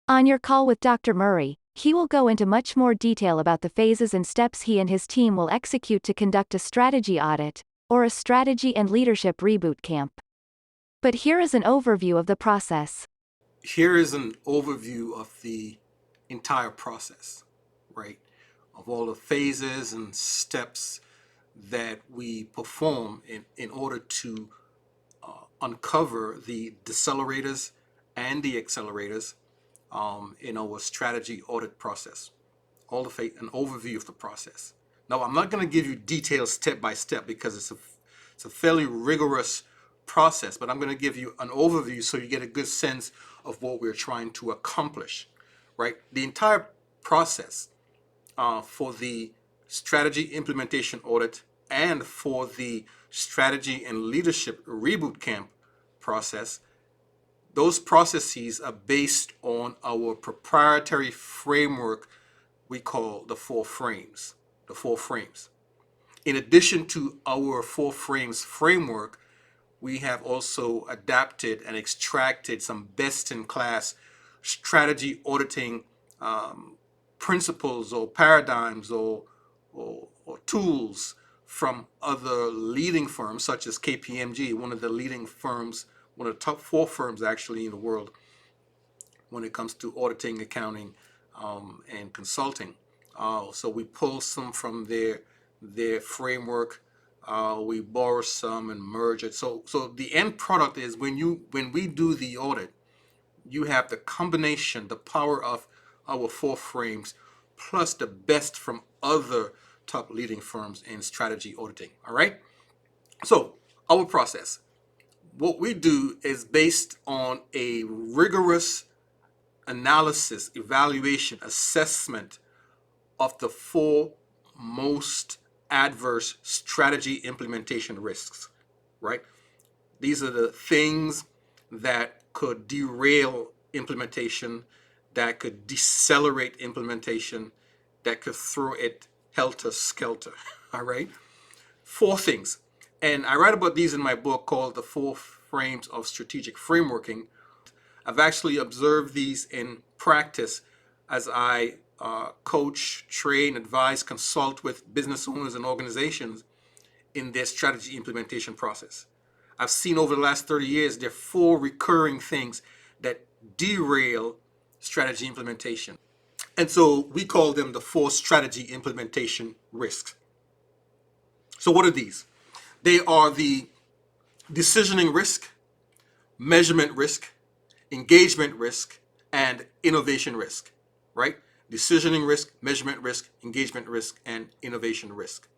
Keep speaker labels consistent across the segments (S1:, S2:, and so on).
S1: On your call with Dr. Murray, he will go into much more detail about the phases and steps he and his team will execute to conduct a strategy audit, or a strategy and leadership reboot camp. But here is an overview of the process.
S2: Here is an overview of the entire process, right? Of all the phases and steps that we perform in order to uncover the decelerators and the accelerators in our strategy audit process. An overview of the process. Now, I'm not going to give you details step by step because it's a fairly rigorous process, but I'm going to give you an overview so you get a good sense of what we're trying to accomplish, right? The entire process for the strategy implementation audit and for the strategy and leadership reboot camp process, those processes are based on our proprietary framework we call the four frames. The four frames. In addition to our four frames framework, we have also adapted and extracted some best-in-class strategy auditing principles or paradigms or tools from other leading firms such as KPMG, one of the leading firms, one of the top four firms actually in the world when it comes to auditing, accounting, and consulting. So we pull some from their framework. We borrow some and merge it. So the end product is when we do the audit, you have the combination, the power of our four frames, plus the best from other top leading firms in strategy auditing. All right. So our process, what we do is based on a rigorous analysis, evaluation, assessment of the four most adverse strategy implementation risks, right? These are the things that could derail implementation, that could decelerate implementation, that could throw it helter skelter, all right? Four things. And I write about these in my book called The Four Frames of Strategic Frameworking. I've actually observed these in practice as I coach, train, advise, consult with business owners and organizations in their strategy implementation process. I've seen over the last 30 years there are four recurring things that derail strategy implementation. And so we call them the four strategy implementation risks. So what are these? They are the decisioning risk, measurement risk, engagement risk, and innovation risk, right? Decisioning risk, measurement risk, engagement risk, and innovation risk.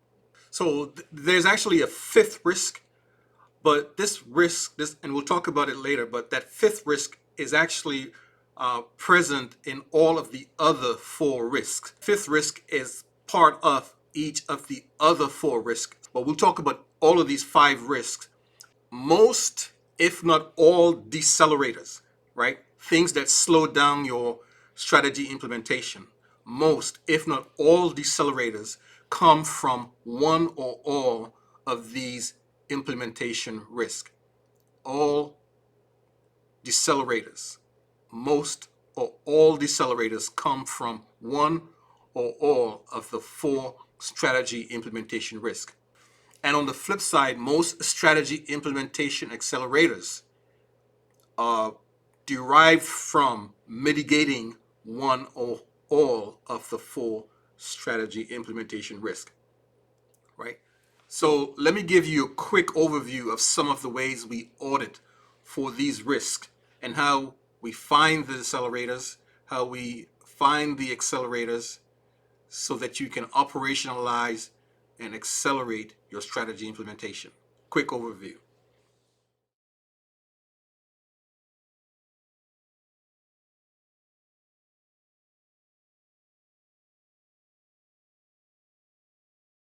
S2: So there's actually a fifth risk, but and we'll talk about it later, but that fifth risk is actually present in all of the other four risks. Fifth risk is part of each of the other four risks, but we'll talk about all of these five risks. Most, if not all, decelerators, right? Things that slow down your strategy implementation. Most, if not all, decelerators come from one or all of these implementation risks. All decelerators, most or all decelerators come from one or all of the four strategy implementation risks. And on the flip side, most strategy implementation accelerators are derived from mitigating one or all of the four strategy implementation risks, right? So let me give you a quick overview of some of the ways we audit for these risks and how we find the accelerators, how we find the accelerators so that you can operationalize and accelerate your strategy implementation. Quick overview.